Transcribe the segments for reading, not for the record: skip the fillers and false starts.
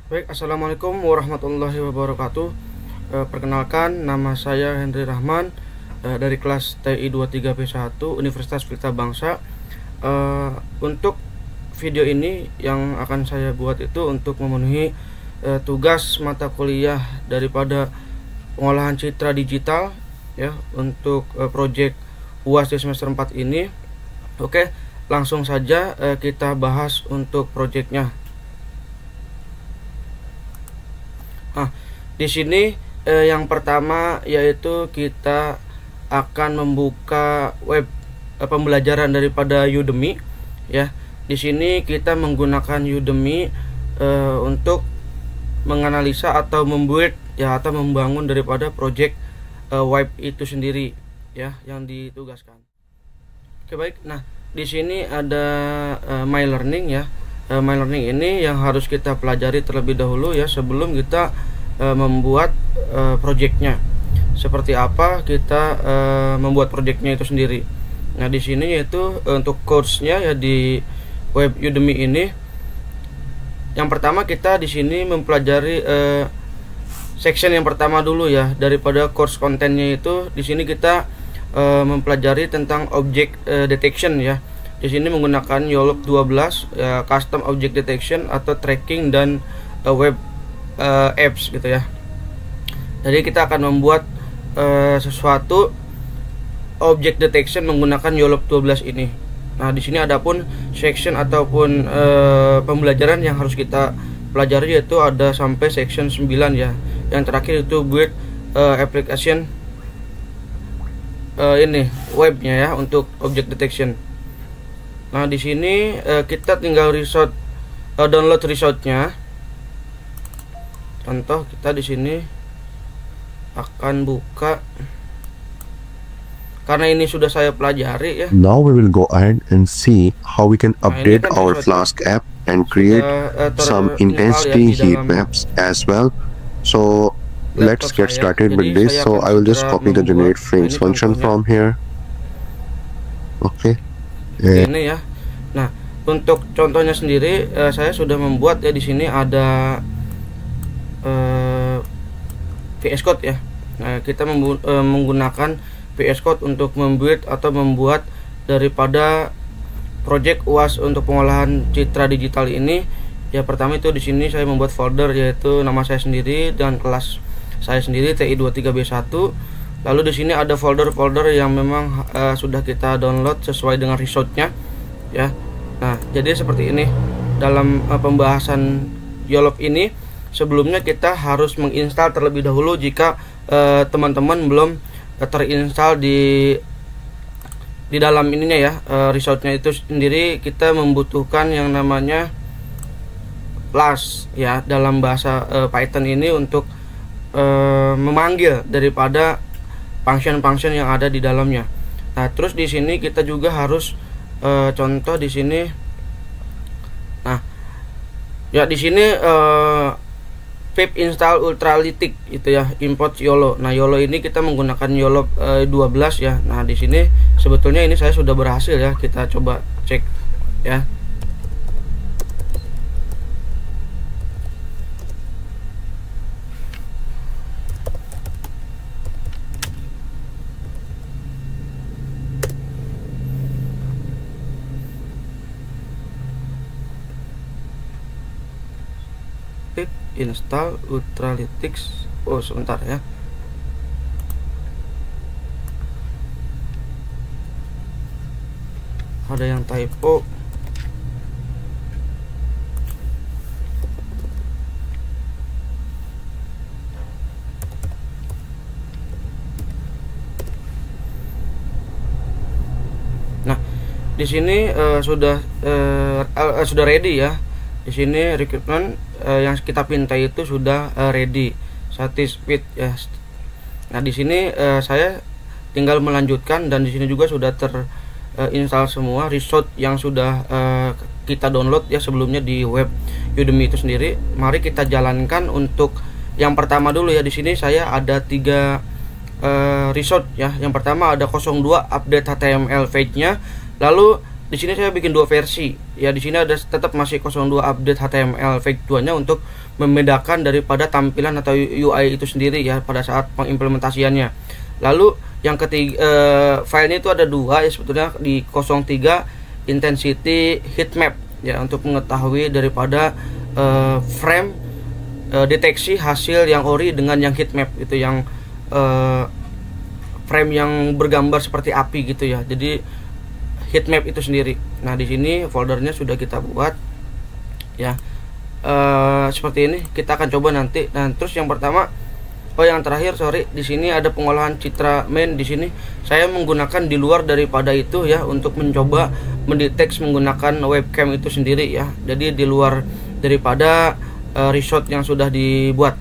Baik, assalamualaikum warahmatullahi wabarakatuh. Perkenalkan, nama saya Henry Rahman dari kelas TI 23B1 Universitas Pelita Bangsa. Untuk video ini yang akan saya buat itu untuk memenuhi tugas mata kuliah daripada pengolahan citra digital ya untuk proyek UAS di semester 4 ini. Oke, langsung saja kita bahas untuk proyeknya. Nah, di sini yang pertama yaitu kita akan membuka web pembelajaran daripada Udemy ya. Di sini kita menggunakan Udemy untuk menganalisa atau membuat ya atau membangun daripada project web itu sendiri ya yang ditugaskan. Oke, baik. Nah, di sini ada My Learning ya. My Learning ini yang harus kita pelajari terlebih dahulu ya sebelum kita membuat projectnya. Seperti apa kita membuat projectnya itu sendiri. Nah, di sini yaitu untuk course-nya ya di web Udemy ini. Yang pertama kita di sini mempelajari section yang pertama dulu ya daripada course kontennya itu. Di sini kita mempelajari tentang object detection ya. Di sini menggunakan YOLOP 12 ya, custom object detection atau tracking dan web apps gitu ya. Jadi kita akan membuat sesuatu object detection menggunakan YOLOP 12 ini. Nah, di sini adapun section ataupun pembelajaran yang harus kita pelajari yaitu ada sampai section 9 ya. Yang terakhir itu build application ini webnya ya untuk object detection. Nah, di sini kita tinggal download resource-nya. Contoh kita di sini akan buka karena ini sudah saya pelajari ya. Now we will go ahead and see how we can update our Flask app and create some intensity heat maps as well. So let's get started with this. So I will just copy the generate frames function from here. Okay. Ini ya. Nah, untuk contohnya sendiri saya sudah membuat ya. Di sini ada VS Code ya. Nah, kita menggunakan VS Code untuk membuat atau membuat daripada project UAS untuk pengolahan citra digital ini. Ya, pertama itu di sini saya membuat folder yaitu nama saya sendiri dan kelas saya sendiri TI 23B1. Lalu di sini ada folder-folder yang memang sudah kita download sesuai dengan resource-nya ya. Nah, jadi seperti ini dalam pembahasan YOLOP ini. Sebelumnya kita harus menginstal terlebih dahulu jika teman-teman belum terinstall di dalam ininya ya. Resource-nya itu sendiri kita membutuhkan yang namanya Flask ya dalam bahasa Python ini untuk memanggil daripada function-function yang ada di dalamnya. Nah, terus di sini kita juga harus contoh di sini. Nah, ya di sini pip install ultralytic itu ya, import YOLO. Nah, YOLO ini kita menggunakan YOLOP 12 ya. Nah, di sini sebetulnya ini saya sudah berhasil ya. Kita coba cek ya. Install Ultralytics. Oh, sebentar ya. Ada yang typo. Nah, di sini sudah ready ya. Di sini requirement yang kita pinta itu sudah ready, satisfied ya. Nah, di sini saya tinggal melanjutkan dan di sini juga sudah terinstall semua resource yang sudah kita download ya sebelumnya di web Udemy itu sendiri. Mari kita jalankan untuk yang pertama dulu ya. Di sini saya ada 3 resource ya. Yang pertama ada 02 update HTML page-nya. Lalu di sini saya bikin 2 versi ya. Di sini ada tetap masih 02 update HTML v2 nya untuk membedakan daripada tampilan atau UI itu sendiri ya pada saat pengimplementasiannya. Lalu yang ketiga, filenya itu ada 2 ya sebetulnya, di 03 intensity heatmap ya, untuk mengetahui daripada frame deteksi hasil yang ori dengan yang heatmap itu, yang frame yang bergambar seperti api gitu ya. Jadi heatmap itu sendiri. Nah, di sini foldernya sudah kita buat ya, seperti ini. Kita akan coba nanti. Nah, terus yang pertama, yang terakhir sorry, di sini ada pengolahan citra main. Di sini saya menggunakan di luar daripada itu ya, untuk mencoba mendeteksi menggunakan webcam itu sendiri ya. Jadi di luar daripada resort yang sudah dibuat.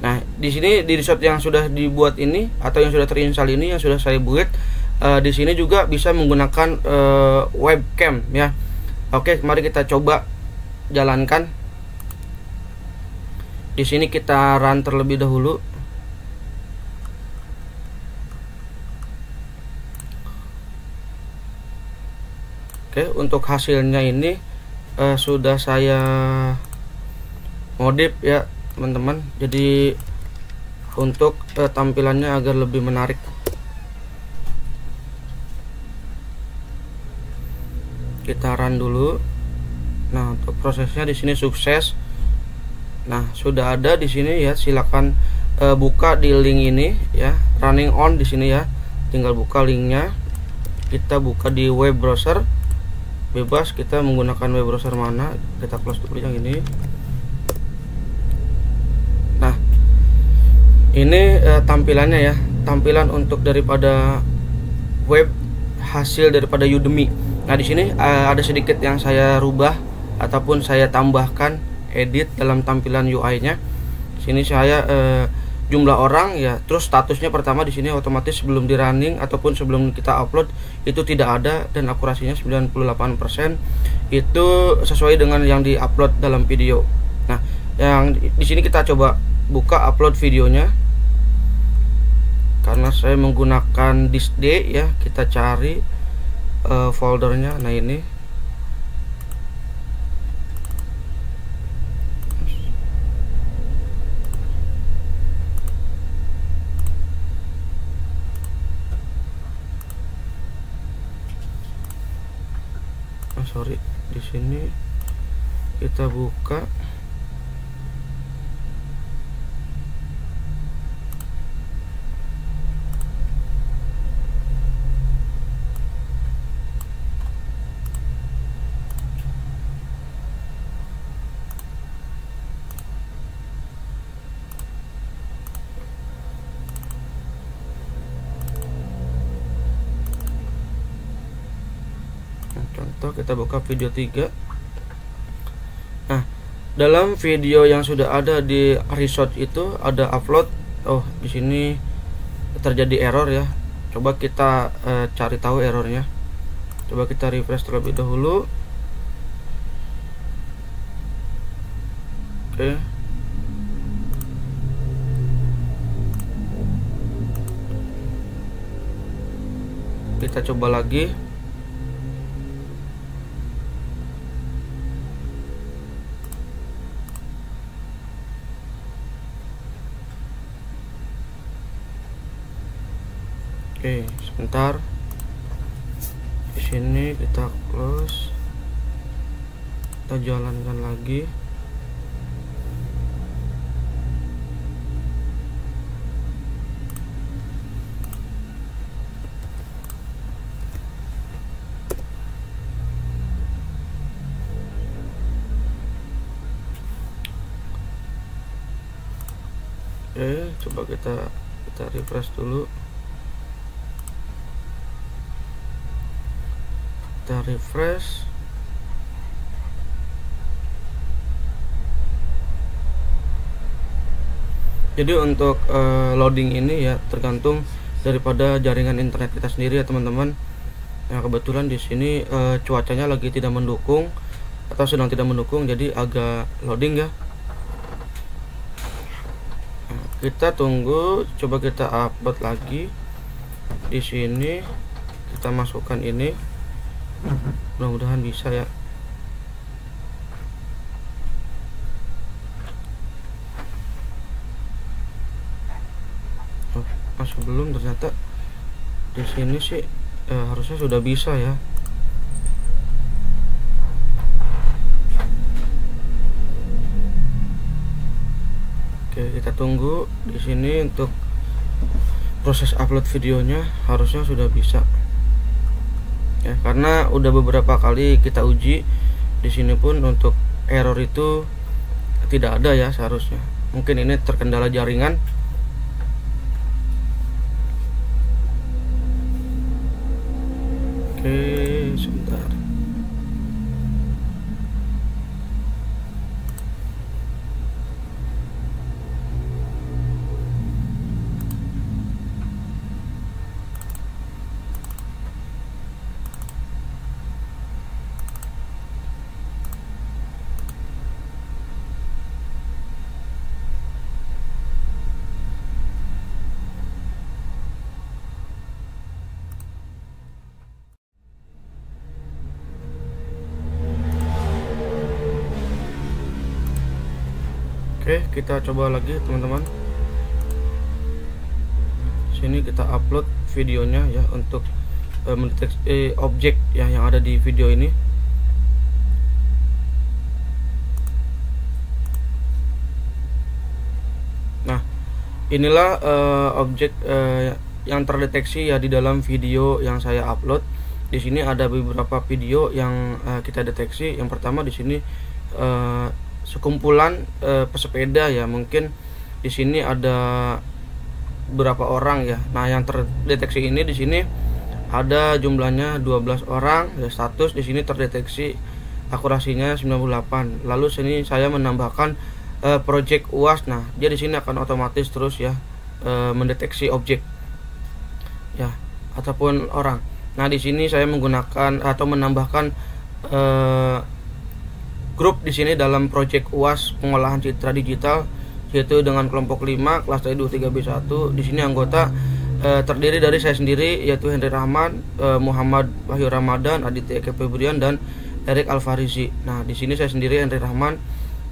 Nah, di sini di resort yang sudah dibuat ini atau yang sudah terinstall ini, yang sudah saya buat, di sini juga bisa menggunakan webcam ya. Oke, mari kita coba jalankan. Di sini kita run terlebih dahulu. Oke, untuk hasilnya ini sudah saya modif ya teman-teman. Jadi untuk tampilannya agar lebih menarik. Kita run dulu. Nah, untuk prosesnya di sini sukses. Nah, sudah ada di sini ya. Silakan buka di link ini ya, running on di sini ya. Tinggal buka linknya. Kita buka di web browser. Bebas kita menggunakan web browser mana. Kita close dulu yang ini. Nah, ini tampilannya ya. Tampilan untuk daripada web hasil daripada Udemy. Nah, di sini ada sedikit yang saya rubah ataupun saya tambahkan edit dalam tampilan UI-nya. Sini saya jumlah orang ya, terus statusnya pertama di sini otomatis sebelum di running ataupun sebelum kita upload itu tidak ada, dan akurasinya 98%. Itu sesuai dengan yang di-upload dalam video. Nah, yang di sini kita coba buka upload videonya. Karena saya menggunakan disk D ya, kita cari foldernya. Nah, ini sorry, di sini kita buka. Contoh kita buka video 3. Nah, dalam video yang sudah ada di resort itu ada upload. Oh, di sini terjadi error ya. Coba kita cari tahu errornya. Coba kita refresh terlebih dahulu. Oke. Kita coba lagi. Oke, sebentar. Di sini kita close. Kita jalankan lagi. Oke, coba kita refresh dulu. Kita refresh. Jadi untuk loading ini ya tergantung daripada jaringan internet kita sendiri ya teman-teman. Nah, kebetulan di sini cuacanya lagi tidak mendukung atau sedang tidak mendukung, jadi agak loading ya. Nah, kita tunggu, coba kita upload lagi. Di sini kita masukkan ini. mudah-mudahan bisa ya. Masih belum, ternyata di sini sih harusnya sudah bisa ya. Oke, kita tunggu di sini untuk proses upload videonya, harusnya sudah bisa ya, karena udah beberapa kali kita uji di sini pun untuk error itu tidak ada ya seharusnya. Mungkin ini terkendala jaringan. Oke, sebentar. Oke, kita coba lagi teman-teman. Sini kita upload videonya ya, untuk mendeteksi objek ya yang ada di video ini. Nah, inilah objek yang terdeteksi ya di dalam video yang saya upload. Di sini ada beberapa video yang kita deteksi. Yang pertama di sini sekumpulan pesepeda ya, mungkin di sini ada berapa orang ya. Nah, yang terdeteksi ini di sini ada jumlahnya 12 orang ya. Status di sini terdeteksi akurasinya 98. Lalu sini saya menambahkan project UAS. Nah, dia di sini akan otomatis terus ya mendeteksi objek ya ataupun orang. Nah, di sini saya menggunakan atau menambahkan grup di sini dalam project UAS pengolahan citra digital, yaitu dengan kelompok 5 kelas TI 23B1. Di sini anggota terdiri dari saya sendiri, yaitu Henry Rahman, Muhammad Wahyu Ramadan, Aditya Eka Febrian, dan Erik Alfarizi. Nah, di sini saya sendiri Henry Rahman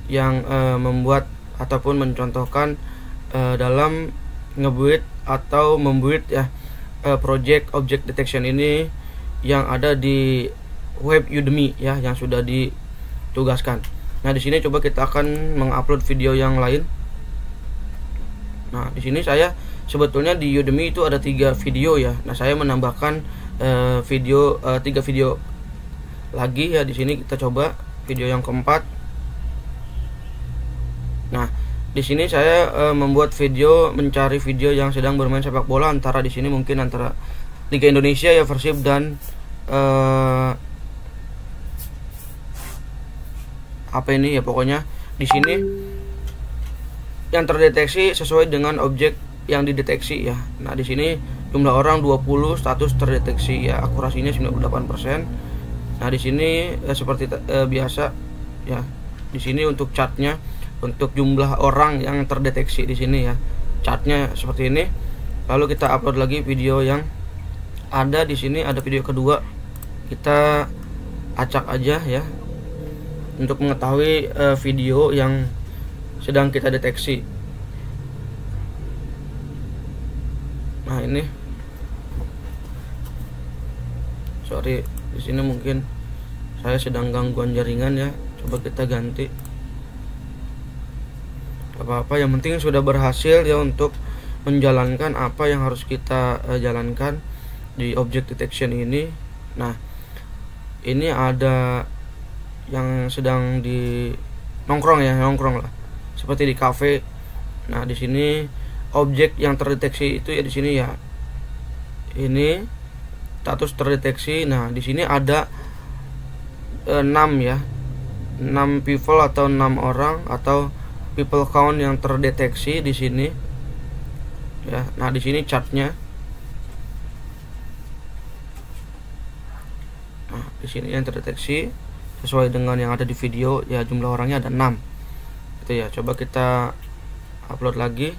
yang membuat ataupun mencontohkan dalam ngebuat atau membuat ya project object detection ini yang ada di web Udemy ya, yang sudah ditugaskan. Nah, di sini coba kita akan mengupload video yang lain. Nah, di sini saya sebetulnya di Udemy itu ada 3 video ya. Nah, saya menambahkan 3 video lagi ya. Di sini kita coba video yang keempat. Nah, di sini saya membuat video mencari video yang sedang bermain sepak bola, antara di sini mungkin antara Liga Indonesia ya, Persib, dan apa ini ya, pokoknya di sini yang terdeteksi sesuai dengan objek yang dideteksi ya. Nah, di sini jumlah orang 20, status terdeteksi ya, akurasinya 98%. Nah, di sini seperti biasa ya. Di sini untuk chartnya, untuk jumlah orang yang terdeteksi di sini ya, chartnya seperti ini. Lalu kita upload lagi video yang ada di sini, ada video kedua. Kita acak aja ya untuk mengetahui video yang sedang kita deteksi. Nah, ini sorry, di sini mungkin saya sedang gangguan jaringan ya. Coba kita ganti. Apa-apa, yang penting sudah berhasil ya untuk menjalankan apa yang harus kita jalankan di object detection ini. Nah, ini ada yang sedang di nongkrong lah, seperti di cafe. Nah, di sini objek yang terdeteksi itu ya di sini ya. Ini status terdeteksi. Nah, di sini ada 6 ya. 6 people atau 6 orang atau people count yang terdeteksi di sini. Ya, nah di sini chartnya. Nah, di sini yang terdeteksi sesuai dengan yang ada di video ya, jumlah orangnya ada 6. Itu ya, coba kita upload lagi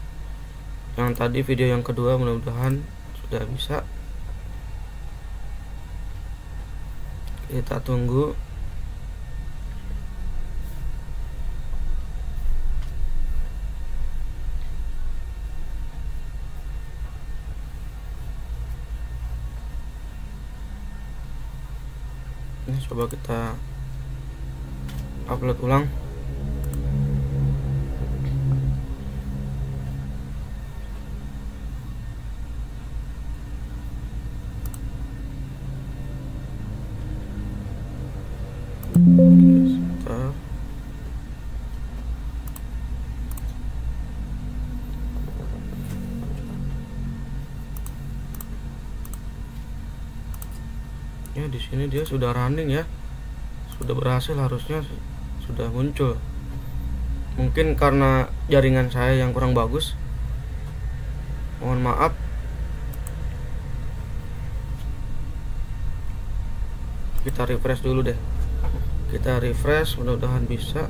yang tadi video yang kedua, mudah-mudahan sudah bisa. Kita tunggu. Ini coba kita upload ulang. Sebentar. Ya, di sini dia sudah running ya, sudah berhasil, harusnya sudah muncul. Mungkin karena jaringan saya yang kurang bagus, mohon maaf. Kita refresh dulu deh. Kita refresh, mudah-mudahan bisa.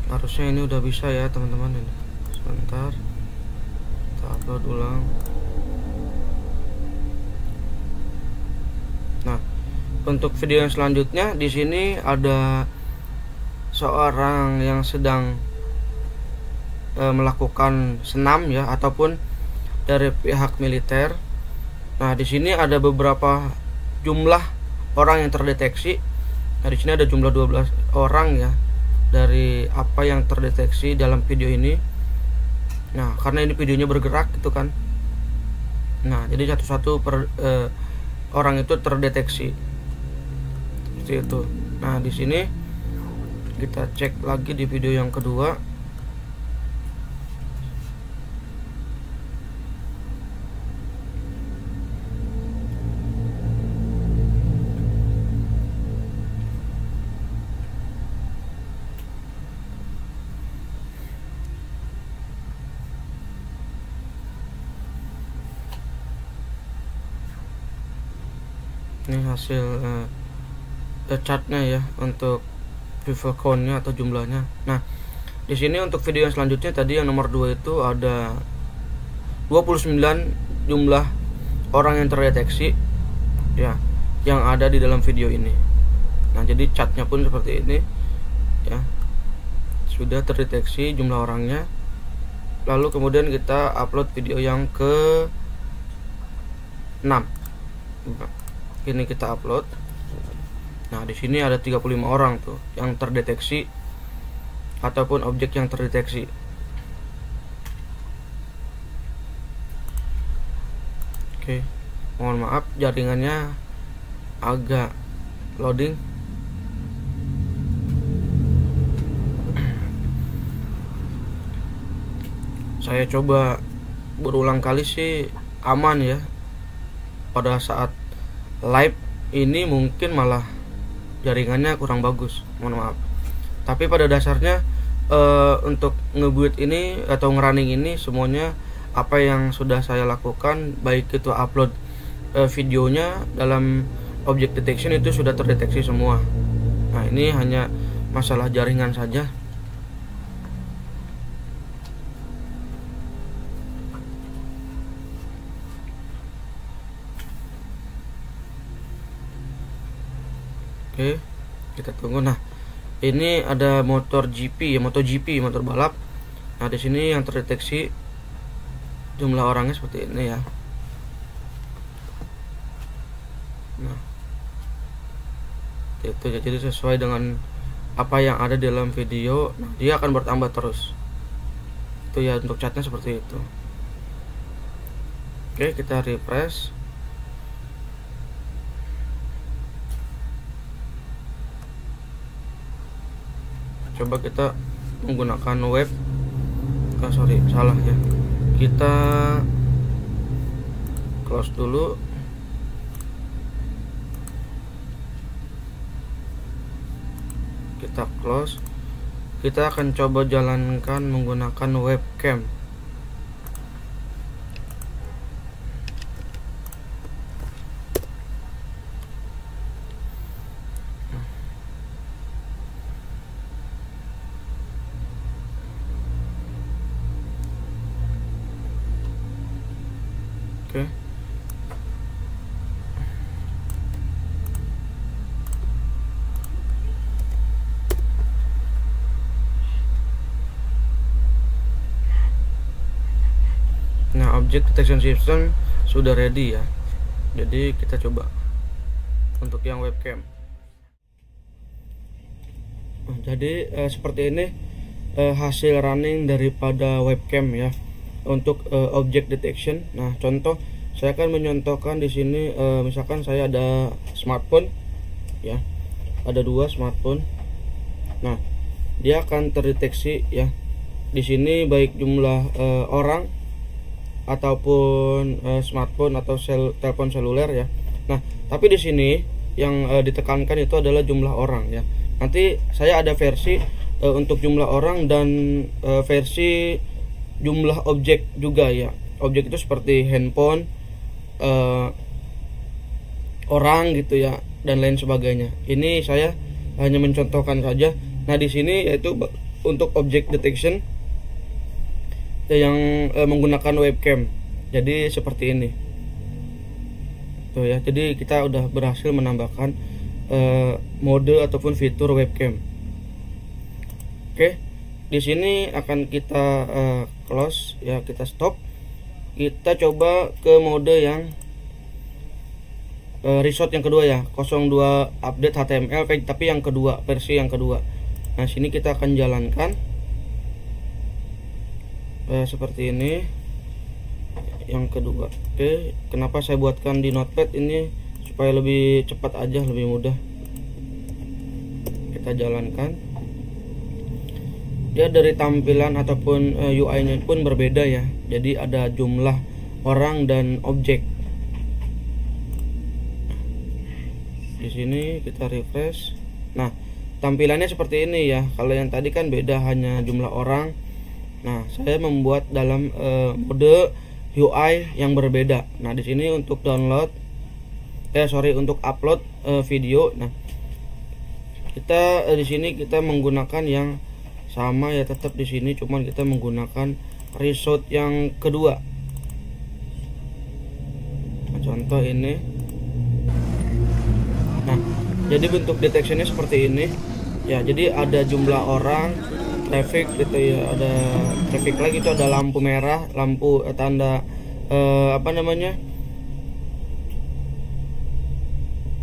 Harusnya ini udah bisa ya teman-teman. Ini sebentar, kita upload ulang. Nah, untuk video yang selanjutnya di sini ada seorang yang sedang melakukan senam ya, ataupun dari pihak militer. Nah, di sini ada beberapa jumlah orang yang terdeteksi. Nah, di sini ada jumlah 12 orang ya, dari apa yang terdeteksi dalam video ini. Nah, karena ini videonya bergerak gitu kan. Nah, jadi satu-satu orang itu terdeteksi seperti itu. Nah, di sini kita cek lagi di video yang kedua. Ini hasil chartnya ya, untuk people count-nya atau jumlahnya. Nah, di sini untuk video yang selanjutnya tadi yang nomor 2 itu ada 29 jumlah orang yang terdeteksi ya, yang ada di dalam video ini. Nah, jadi chartnya pun seperti ini ya, sudah terdeteksi jumlah orangnya. Lalu kemudian kita upload video yang ke 6. Ini kita upload. Nah, di sini ada 35 orang tuh yang terdeteksi ataupun objek yang terdeteksi. Oke, mohon maaf jaringannya agak loading. Saya coba berulang kali sih aman ya. Pada saat live ini mungkin malah jaringannya kurang bagus, mohon maaf. Tapi pada dasarnya untuk ngebuat ini atau ngerunning ini semuanya apa yang sudah saya lakukan, baik itu upload videonya dalam object detection itu sudah terdeteksi semua. Nah, ini hanya masalah jaringan saja. Oke, kita tunggu. Nah, ini ada motor GP ya, MotoGP, motor balap. Nah, di sini yang terdeteksi jumlah orangnya seperti ini ya. Nah, itu ya, jadi sesuai dengan apa yang ada di dalam video. Nah, dia akan bertambah terus. Itu ya, untuk chatnya seperti itu. Oke, kita refresh. Coba kita menggunakan web. Sorry, salah ya. Kita close dulu. kita close. Kita akan coba jalankan menggunakan webcam. Oke. Nah, object detection system sudah ready ya. Jadi kita coba untuk yang webcam. Nah, jadi seperti ini hasil running daripada webcam ya untuk object detection. Nah, contoh saya akan menyontohkan di sini, misalkan saya ada smartphone ya, ada 2 smartphone. Nah, dia akan terdeteksi ya di sini baik jumlah orang ataupun smartphone atau telepon seluler ya. Nah, tapi di sini yang ditekankan itu adalah jumlah orang ya. Nanti saya ada versi untuk jumlah orang dan versi jumlah objek juga ya. Objek itu seperti handphone, orang gitu ya, dan lain sebagainya. Ini saya hanya mencontohkan saja. Nah, di sini yaitu untuk object detection yang menggunakan webcam. Jadi seperti ini tuh ya. Jadi kita udah berhasil menambahkan mode ataupun fitur webcam. Oke, di sini akan kita close ya, kita stop. Kita coba ke mode yang resort yang kedua ya, 02 update HTML, tapi yang kedua, versi yang kedua. Nah, sini kita akan jalankan seperti ini yang kedua. Oke, kenapa saya buatkan di notepad ini supaya lebih cepat aja, lebih mudah. Kita jalankan. Dia dari tampilan ataupun UI-nya pun berbeda ya. Jadi ada jumlah orang dan objek. Di sini kita refresh. Nah, tampilannya seperti ini ya. Kalau yang tadi kan beda, hanya jumlah orang. Nah, saya membuat dalam mode UI yang berbeda. Nah, di sini untuk download, untuk upload video. Nah, kita di sini kita menggunakan yang sama ya, tetap di sini, cuman kita menggunakan resort yang kedua. Nah, contoh ini. Nah, jadi bentuk detection-nya seperti ini. Ya, jadi ada jumlah orang, traffic gitu ya, ada traffic light itu, ada lampu merah, lampu tanda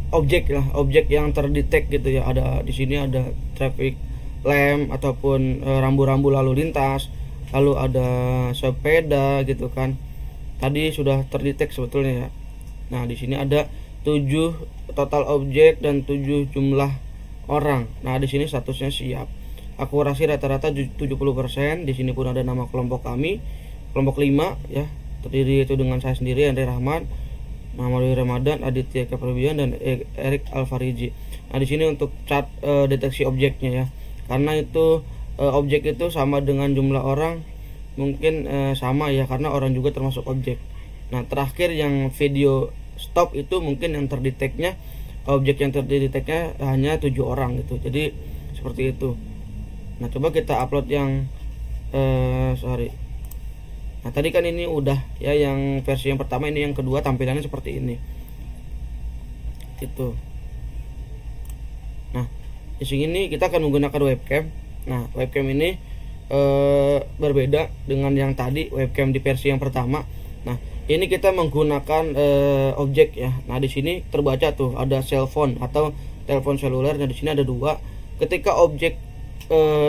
objek lah, objek yang terdetek gitu ya. Ada di sini ada traffic lamp ataupun rambu-rambu lalu lintas, lalu ada sepeda gitu kan. Tadi sudah terdetek sebetulnya ya. Nah, di sini ada 7 total objek dan 7 jumlah orang. Nah, di sini statusnya siap. Akurasi rata-rata 70%. Di sini pun ada nama kelompok kami, kelompok 5 ya. Terdiri itu dengan saya sendiri, Andre Rahman, Muhammad Ramadan, Aditya Keperbian, dan Erik Alfariji. Nah, di sini untuk cat deteksi objeknya ya. Karena itu objek itu sama dengan jumlah orang, mungkin sama ya, karena orang juga termasuk objek. Nah, terakhir yang video stop itu mungkin yang terdeteknya, objek yang terdeteknya hanya 7 orang gitu. Jadi seperti itu. Nah, coba kita upload yang Nah, tadi kan ini udah ya, yang versi yang pertama. Ini yang kedua, tampilannya seperti ini gitu. Nah, di sini kita akan menggunakan webcam. Nah, webcam ini berbeda dengan yang tadi, webcam di versi yang pertama. Nah, ini kita menggunakan objek ya. Nah, di sini terbaca tuh ada cellphone atau telepon seluler. Nah, di sini ada 2. Ketika objek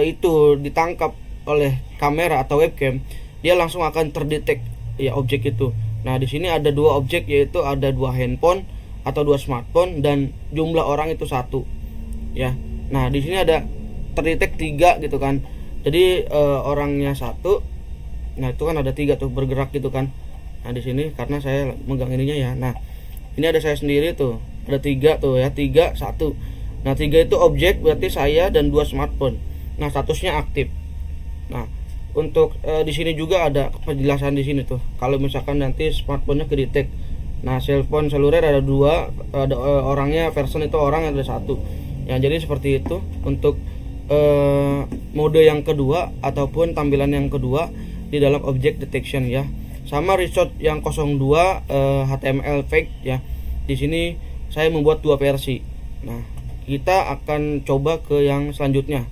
itu ditangkap oleh kamera atau webcam, dia langsung akan terdetek ya objek itu. Nah, di sini ada 2 objek, yaitu ada 2 handphone atau 2 smartphone, dan jumlah orang itu 1 ya. Nah, di sini ada terdetek 3 gitu kan. Jadi orangnya 1. Nah, itu kan ada 3 tuh bergerak gitu kan. Nah, di sini karena saya megang ininya ya. Nah, ini ada saya sendiri tuh, ada 3 tuh ya, 3 1. Nah 3 itu objek, berarti saya dan 2 smartphone. Nah statusnya aktif. Nah untuk di sini juga ada penjelasan di sini tuh. Kalau misalkan nanti smartphone-nya kedetek. Nah cellphone seluler ada 2, ada orangnya, person itu orang ada 1. Ya jadi seperti itu untuk mode yang kedua ataupun tampilan yang kedua di dalam object detection ya. Sama resort yang 02 HTML fake ya. Di sini saya membuat 2 versi. Nah, kita akan coba ke yang selanjutnya.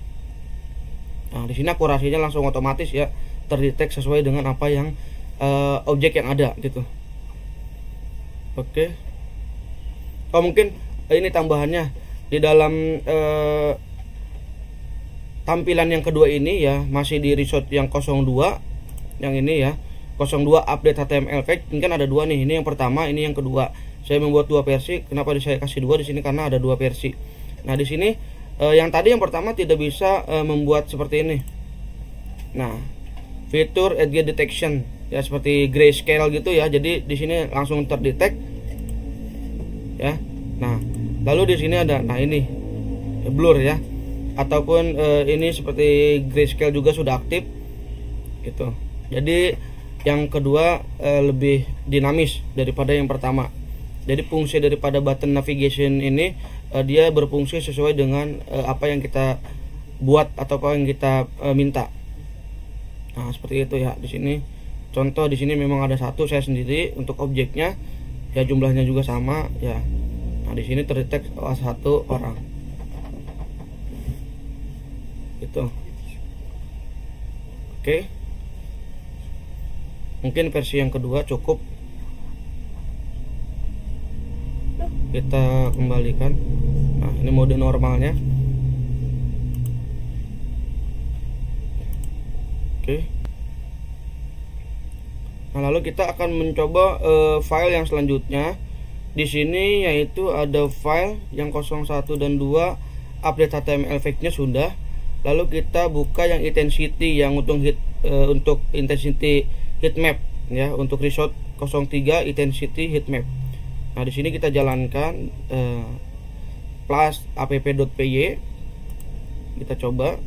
Nah, di sini akurasinya langsung otomatis ya, terdetek sesuai dengan apa yang objek yang ada gitu. Oke. Oh mungkin ini tambahannya di dalam tampilan yang kedua ini ya, masih di resort yang 02 yang ini ya, 02 update HTML fake. Ini kan ada 2 nih, ini yang pertama, ini yang kedua. Saya membuat 2 versi. Kenapa saya kasih 2 di sini? Karena ada 2 versi. Nah di sini yang tadi yang pertama tidak bisa membuat seperti ini. Nah fitur edge detection ya, seperti grayscale gitu ya. Jadi di sini langsung terdetek ya. Nah lalu di sini ada, nah ini blur ya, ataupun ini seperti grayscale juga sudah aktif gitu. Jadi yang kedua lebih dinamis daripada yang pertama. Jadi fungsi daripada button navigation ini dia berfungsi sesuai dengan apa yang kita buat atau apa yang kita minta. Nah seperti itu ya. Di sini contoh, di sini memang ada 1 saya sendiri untuk objeknya ya, jumlahnya juga sama ya. Nah di sini terdetek 1 orang itu. Oke. Mungkin versi yang kedua cukup. Kita kembalikan. Nah ini mode normalnya. Oke. Nah lalu kita akan mencoba file yang selanjutnya. Di sini yaitu ada file yang 01 dan 2 update HTML fake-nya sudah. Lalu kita buka yang intensity yang untuk intensity heatmap ya, untuk resort 03 intensity heatmap. Nah di sini kita jalankan plus app.py. Kita coba.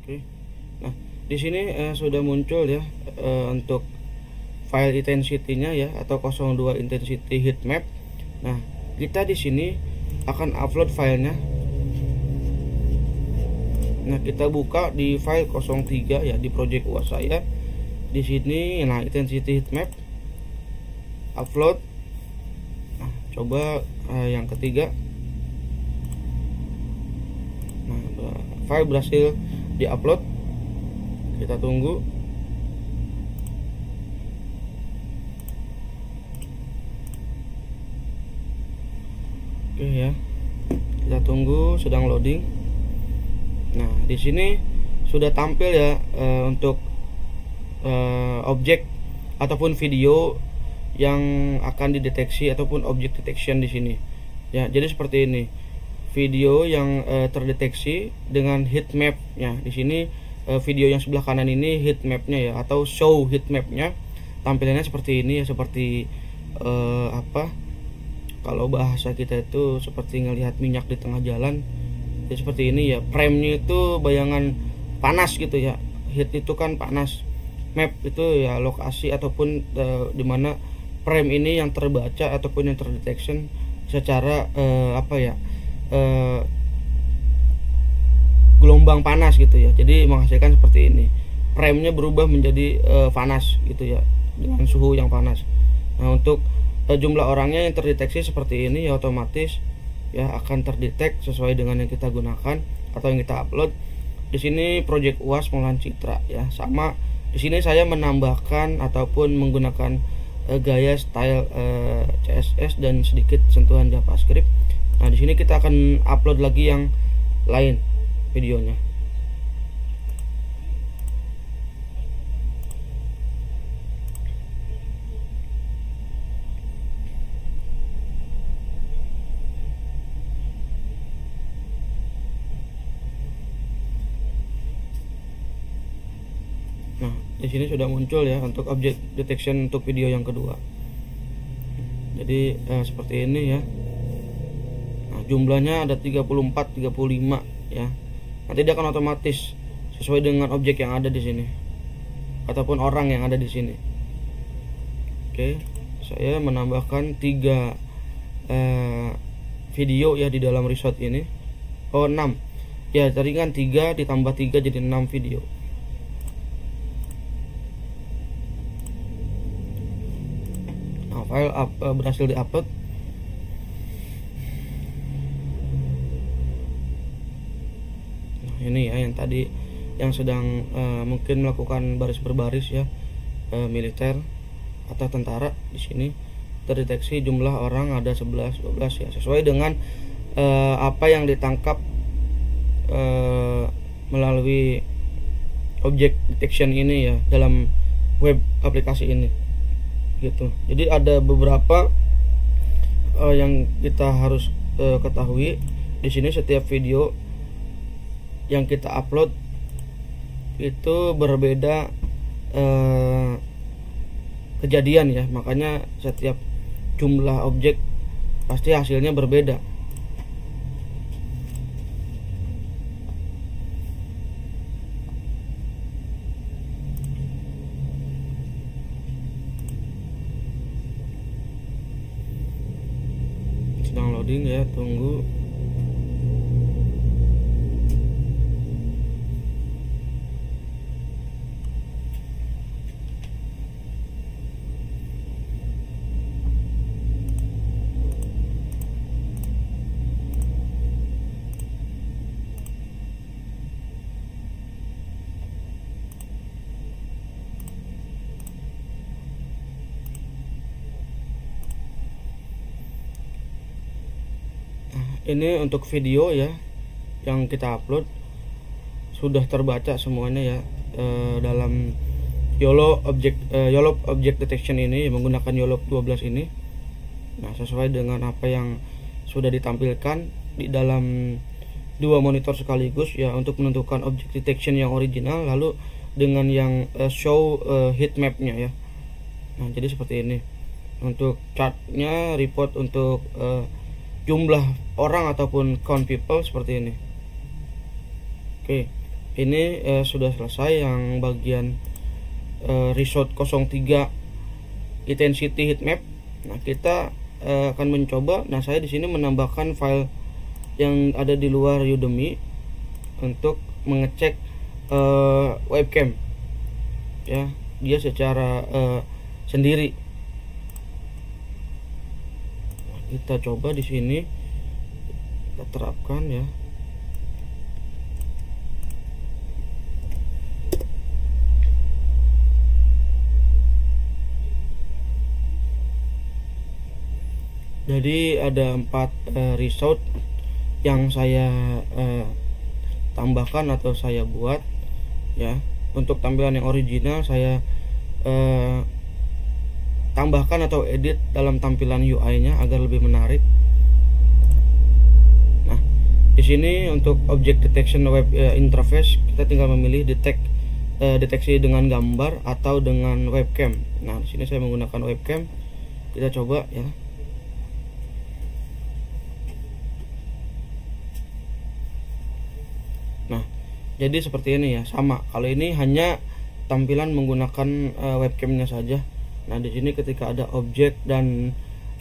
Oke. Nah, di sini sudah muncul ya untuk file intensity-nya ya, atau 02 intensity heatmap. Nah, kita di sini akan upload filenya. Nah, kita buka di file 03 ya, di project UAS saya. Di sini nah intensity heatmap upload. Nah, coba yang ketiga. Nah, file berhasil di-upload. Kita tunggu. Oke ya. Kita tunggu, sedang loading. Nah, di sini sudah tampil ya untuk objek ataupun video yang akan dideteksi ataupun objek detection di sini. Ya, jadi seperti ini. Video yang terdeteksi dengan heatmap-nya. Di sini video yang sebelah kanan ini heatmap-nya ya, atau show heatmap-nya. Tampilannya seperti ini ya, seperti kalau bahasa kita itu seperti ngelihat minyak di tengah jalan. Jadi seperti ini ya. Frame-nya itu bayangan panas gitu ya. Heat itu kan panas. Map itu ya lokasi ataupun dimana frame ini yang terbaca ataupun yang terdetection secara gelombang panas gitu ya. Jadi menghasilkan seperti ini. Frame-nya berubah menjadi panas gitu ya, dengan suhu yang panas. Nah, untuk jumlah orangnya yang terdeteksi seperti ini ya, otomatis ya akan terdetek sesuai dengan yang kita gunakan atau yang kita upload. Di sini project UAS Maulana Citra ya. Sama di sini saya menambahkan ataupun menggunakan gaya style CSS dan sedikit sentuhan JavaScript. Nah, di sini kita akan upload lagi yang lain videonya. di sini sudah muncul ya untuk object detection untuk video yang kedua. Jadi seperti ini ya. Nah, jumlahnya ada 34, 35 ya. Nanti dia akan otomatis sesuai dengan objek yang ada di sini ataupun orang yang ada di sini. Oke, saya menambahkan 3 video ya di dalam resort ini. Oh, 6. Ya, tadi kan 3 ditambah 3 jadi 6 video. File berhasil diupload. Nah, ini ya yang tadi yang sedang mungkin melakukan baris berbaris ya, militer atau tentara. Di sini terdeteksi jumlah orang ada 11, 12 ya, sesuai dengan apa yang ditangkap melalui object detection ini ya dalam web aplikasi ini. Gitu. Jadi ada beberapa yang kita harus ketahui di sini. Setiap video yang kita upload itu berbeda kejadian ya, makanya setiap jumlah objek pasti hasilnya berbeda. Sedang loading ya, tunggu. Ini untuk video ya yang kita upload sudah terbaca semuanya ya dalam YOLO Object Detection ini, menggunakan YOLO 12 ini. Nah, sesuai dengan apa yang sudah ditampilkan di dalam 2 monitor sekaligus ya, untuk menentukan object detection yang original, lalu dengan yang show heat mapnya ya. Nah, jadi seperti ini untuk chartnya, report untuk jumlah orang ataupun count people seperti ini. Oke, ini sudah selesai yang bagian resort 03 intensity heat map. Nah, kita akan mencoba. Nah, saya di sini menambahkan file yang ada di luar Udemy untuk mengecek webcam ya, dia secara sendiri. Kita coba di sini, kita terapkan ya. Jadi ada 4 resort yang saya tambahkan atau saya buat ya. Untuk tampilan yang original saya tambahkan atau edit dalam tampilan UI-nya agar lebih menarik. Nah, di sini untuk object detection web interface kita tinggal memilih deteksi dengan gambar atau dengan webcam. Nah, di sini saya menggunakan webcam. Kita coba ya. Nah, jadi seperti ini ya, sama. Kalau ini hanya tampilan menggunakan webcamnya saja. Nah, di sini ketika ada objek dan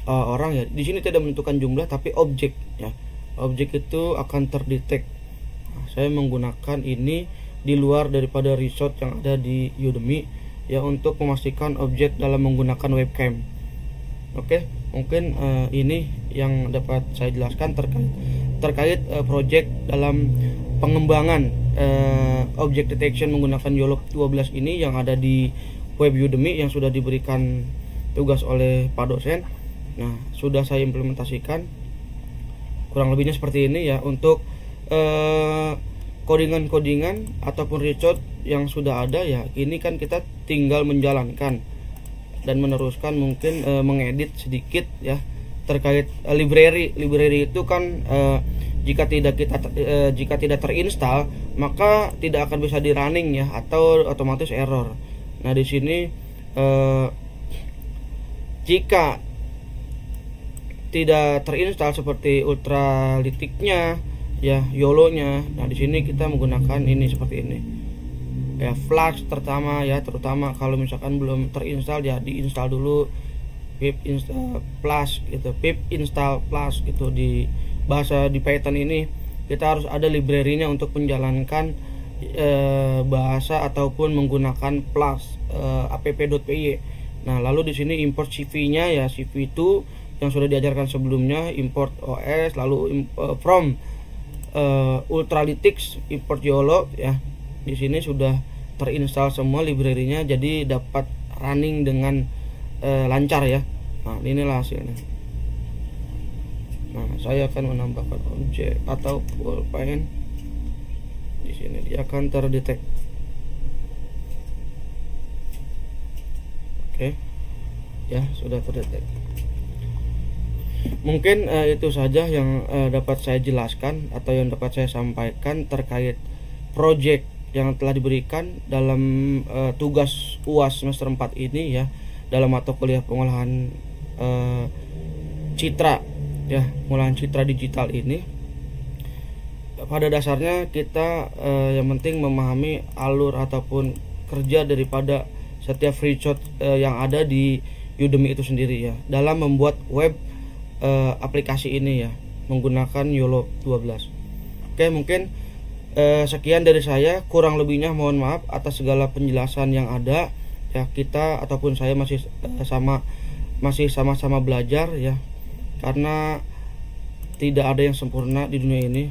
orang ya, di sini tidak menentukan jumlah tapi objek ya. Objek itu akan terdetek. Nah, saya menggunakan ini di luar daripada resort yang ada di Udemy ya, untuk memastikan objek dalam menggunakan webcam. Oke, mungkin ini yang dapat saya jelaskan terkait project dalam pengembangan object detection menggunakan YOLO 12 ini yang ada di web Udemy yang sudah diberikan tugas oleh Pak dosen. Nah, sudah saya implementasikan kurang lebihnya seperti ini ya. Untuk codingan ataupun resort yang sudah ada ya, ini kan kita tinggal menjalankan dan meneruskan, mungkin mengedit sedikit ya terkait library itu kan jika tidak terinstall maka tidak akan bisa di running ya, atau otomatis error. Nah, di sini jika tidak terinstall seperti Ultralytics-nya ya, YOLO-nya, nah di sini kita menggunakan ini seperti ini ya, Flux terutama ya, terutama kalau misalkan belum terinstall ya diinstal dulu pip install plus gitu, pip install plus gitu. Di bahasa di Python ini kita harus ada library-nya untuk menjalankan bahasa ataupun menggunakan plus app.py. Nah, lalu di sini import CV-nya ya, CV2 yang sudah diajarkan sebelumnya, import OS, lalu from Ultralytics, import YOLO ya. Di sini sudah terinstall semua library-nya, jadi dapat running dengan lancar ya. Nah, inilah hasilnya. Nah, saya akan menambahkan objek atau ballpoint. Di sini dia akan terdetek. Oke. Ya, sudah terdetek. Mungkin itu saja yang dapat saya jelaskan atau yang dapat saya sampaikan terkait project yang telah diberikan dalam tugas UAS semester 4 ini ya, dalam mata kuliah pengolahan citra ya, pengolahan citra digital ini. Pada dasarnya kita yang penting memahami alur ataupun kerja daripada setiap freeshot yang ada di Udemy itu sendiri ya, dalam membuat web aplikasi ini ya, menggunakan YOLO 12. Oke, mungkin sekian dari saya, kurang lebihnya mohon maaf atas segala penjelasan yang ada ya. Kita ataupun saya masih sama-sama belajar ya, karena tidak ada yang sempurna di dunia ini.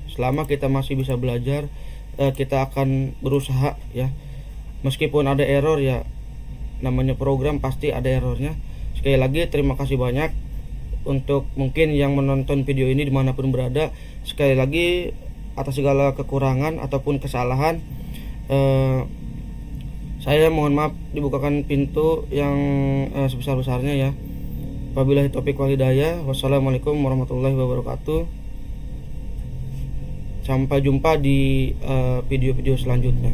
Selama kita masih bisa belajar, kita akan berusaha ya, meskipun ada error ya, namanya program pasti ada errornya. Sekali lagi terima kasih banyak untuk mungkin yang menonton video ini dimanapun berada. Sekali lagi atas segala kekurangan ataupun kesalahan, saya mohon maaf, dibukakan pintu yang sebesar-besarnya ya. Wabillahi taufiq wal hidayah. Wassalamualaikum warahmatullahi wabarakatuh. Sampai jumpa di video-video selanjutnya.